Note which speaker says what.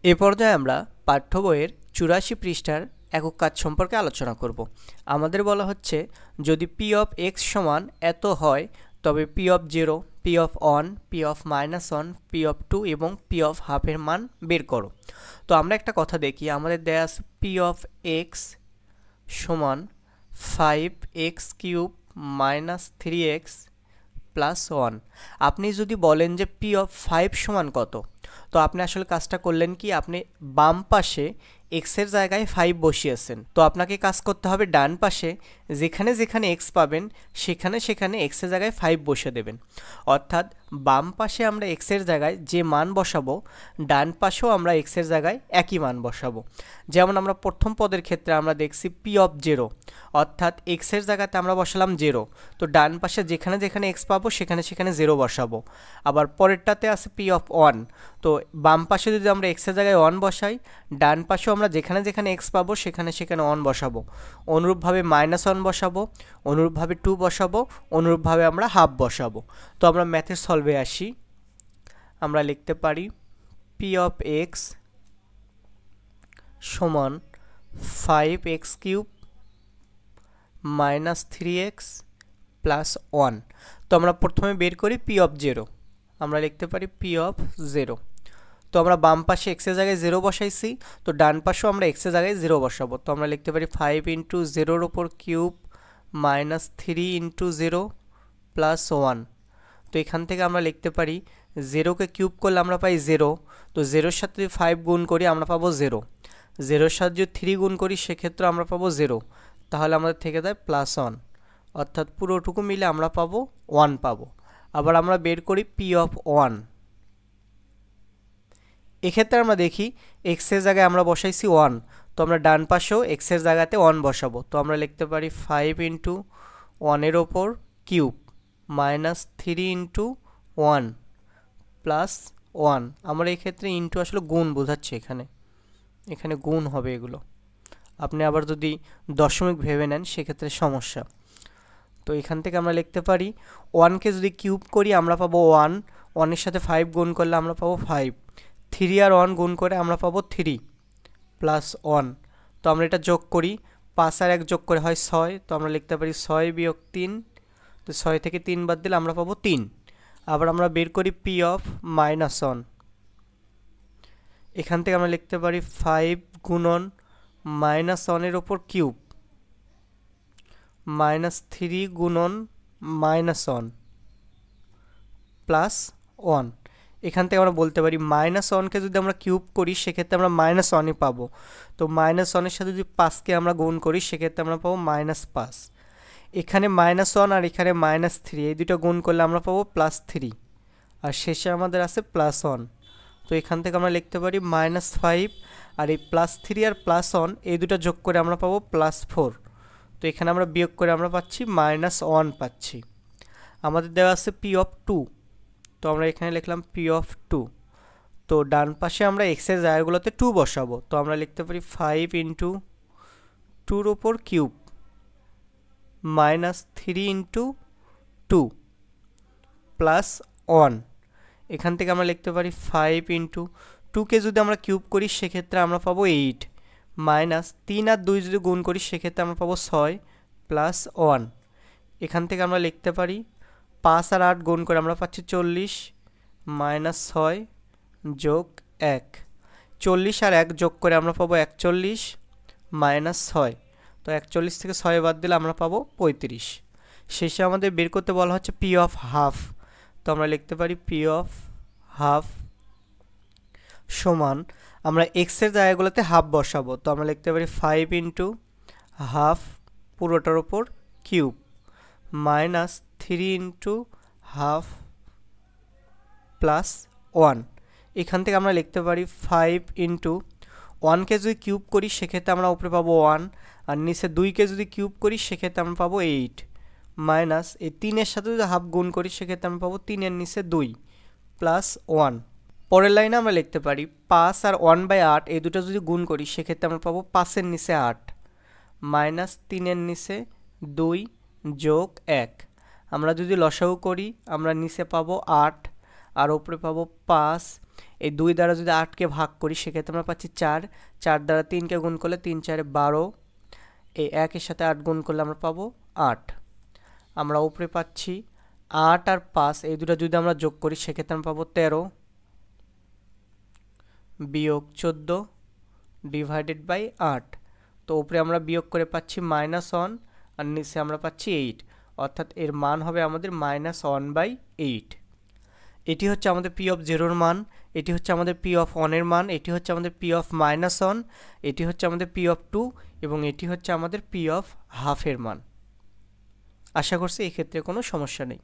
Speaker 1: এ পর্যায়ে আমরা পাঠ্য বইয়ের 84 পৃষ্ঠার একক কাজ সম্পর্কে আলোচনা করব। আমাদের বলা হচ্ছে যদি পি অফ এক্স সমান এত হয় তবে P of 0, P of 1, P of -1, P of 2 এবং পি অফ হাফের মান বের করো। তো আমরা একটা কথা দেখি, আমাদের দেয়া আছে পি অফ এক্স সমান 5x³ - 3x + 1। আপনি যদি বলেন যে পি অফ 5 সমান কত, তো আপনি আসলে কাজটা করলেন কি, আপনি বাম পাশে এক্সের জায়গায় 5 বসিয়েছেন। তো আপনাকে কাজ করতে হবে ডান পাশে যেখানে যেখানে এক্স পাবেন সেখানে সেখানে এক্সের জায়গায় 5 বসিয়ে দেবেন। অর্থাৎ বাম পাশে আমরা এক্সের জায়গায় যে মান বসাবো ডান পাশেও আমরা এক্সের জায়গায় একই মান বসাবো। যেমন আমরা প্রথম পদের ক্ষেত্রে আমরা দেখছি পি অফ 0, অর্থাৎ এক্সের জায়গাতে আমরা বসালাম 0, তো ডান পাশে যেখানে যেখানে এক্স পাবো সেখানে সেখানে 0 বসাবো। আবার পরেরটাতে আছে পি অফ 1, তো বাম পাশে যদি আমরা এক্সের জায়গায় 1 বসাই, ডান পাশেও আমরা যেখানে যেখানে এক্স পাবো সেখানে সেখানে 1 বসাবো। অনুরূপভাবে -1 বসাবো, অনুরূপভাবে 2 বসাবো, অনুরূপভাবে আমরা হাফ বসাবো। তো আমরা ম্যাথের সলভে আসি, আমরা লিখতে পারি পি অফ এক্স সমান 5x³ - 3x + 1। তো আমরা প্রথমে বের করি পি অফ 0, আমরা লিখতে পারি পি অফ 0। তো আমরা বাম পাশে এক্সের জায়গায় 0 বসাইছি, তো ডান পাশেও আমরা এক্সের জায়গায় 0 বসাবো। তো আমরা লিখতে পারি 5 × 0 - 3 × 0 + 1। তো এখান থেকে আমরা লিখতে পারি 0কে কিউব করলে আমরা পাই 0, তো 0-র সাথে যদি 5 গুণ করি আমরা পাবো 0, 0-র সাথে যদি 3 গুণ করি সেক্ষেত্রে আমরা পাবো 0, তাহলে আমাদের থেকে যায় +1, অর্থাৎ পুরোটুকু মিলে আমরা পাবো 1 পাবো। আবার আমরা বের করি পি অফ 1। এক্ষেত্রে আমরা দেখি এক্সের জায়গায় আমরা বসাইছি 1, তো আমরা ডান পাশেও এক্সের জায়গাতে 1 বসাবো। তো আমরা লিখতে পারি 5 × 1-এর ওপর কিউব -3 × 1 + 1। আমরা এই ক্ষেত্রে ইনটু আসলে গুণ বোঝাচ্ছি, এখানে গুণ হবে এগুলো। আপনি আবার যদি দশমিক ভেবে নেন সেক্ষেত্রে সমস্যা। তো এখান থেকে আমরা লিখতে পারি 1কে যদি কিউব করি আমরা পাবো 1, 1-এর সাথে 5 গুণ করলে আমরা পাবো 5, 3 আর 1 গুণ করে আমরা পাবো 3 + 1। তো আমরা এটা যোগ করি, 5 আর 1 যোগ করে হয় 6, তো আমরা লিখতে পারি 6 - 3, তো 6 থেকে 3 বাদ দিলে আমরা পাবো 3। আবার আমরা বের করি পি অফ -1, এখান থেকে আমরা লিখতে পারি 5 গুণন -1-এর ওপর কিউব -3 গুণন -1 + 1। এখান থেকে আমরা বলতে পারি -1কে যদি আমরা কিউব করি সেক্ষেত্রে আমরা -1ই পাবো, তো -1-এর সাথে যদি 5কে আমরা গুণ করি সেক্ষেত্রে আমরা পাবো -5। এখানে -1 আর এখানে -3, এই দুটো গুণ করলে আমরা পাবো +3, আর শেষে আমাদের আছে +1। তো এখান থেকে আমরা লিখতে পারি -5 আর এই +3 আর +1 এই দুটো যোগ করে আমরা পাবো +4। তো এখানে আমরা বিয়োগ করে আমরা পাচ্ছি -1 পাচ্ছি। আমাদের দেওয়া আছে পি অফ 2, তো আমরা এখানে লিখলাম পি অফ 2। তো ডান পাশে আমরা এক্সের জায়গাগুলোতে 2 বসাবো, তো আমরা লিখতে পারি 5 × 2-র ওপর কিউব -3 × 2 + 1। এখান থেকে আমরা লিখতে পারি 5 × 2কে যদি আমরা কিউব করি সেক্ষেত্রে আমরা পাবো 8, -3 আর 2 যদি গুণ করি সেক্ষেত্রে আমরা পাবো 6 + 1। এখান থেকে আমরা লিখতে পারি 5 আর 8 গুণ করে আমরা পাচ্ছি 40, -6 + 1, 40 আর 1 যোগ করে আমরা পাবো 41 -6, তো 41 থেকে 6 বাদ দিলে আমরা পাবো 35। শেষে আমাদের বের করতে বলা হচ্ছে পি অফ হাফ, তো আমরা লিখতে পারি পি অফ হাফ সমান, আমরা এক্সের জায়গাগুলোতে হাফ বসাবো, তো আমরা লিখতে পারি 5 × হাফ পুরোটার ওপর কিউব -3 × হাফ + 1। এখান থেকে আমরা লিখতে পারি 5 × 1কে যদি কিউব করি সেক্ষেত্রে আমরা উপরে পাবো 1, আর নিচে 2কে যদি কিউব করি সেক্ষেত্রে আমরা পাবো 8, মাইনাস এই 3-এর সাথে যদি হাফ গুণ করি সেক্ষেত্রে আমরা পাবো 3-এর নিচে 2 +1। পরের লাইনে আমরা লিখতে পারি 5 আর 1/8 এই দুটো যদি গুণ করি সেক্ষেত্রে আমরা পাবো 5-এর নিচে 8 -3-এর নিচে 2 + 1। আমরা যদি লসাগু করি আমরা নিচে পাবো 8 আর উপরে পাবো 5, এই 2 দ্বারা যদি 8কে ভাগ করি সেক্ষেত্রে আমরা পাচ্ছি 4, 4 দ্বারা 3কে গুণ করলে 3 4 12, এই 1 এর সাথে 8 গুণ করলে আমরা পাবো 8। আমরা উপরে পাচ্ছি 8 আর 5, এই দুটো যদি আমরা যোগ করি সেক্ষেত্রে আমরা পাবো 13 বিয়োগ 14 ডিভাইডেড বাই 8। তো উপরে আমরা বিয়োগ করে পাচ্ছি -1 আর নিচে আমরা পাচ্ছি 8, অর্থাৎ এর মান হবে আমাদের -1/8। এটি হচ্ছে আমাদের পি অফ 0-র মান, এটি হচ্ছে আমাদের পি অফ 1-এর মান, এটি হচ্ছে আমাদের পি অফ -1, এটি হচ্ছে আমাদের পি অফ 2 এবং এটি হচ্ছে আমাদের পি অফ হাফের মান। আশা করছি এই ক্ষেত্রে কোনো সমস্যা নেই।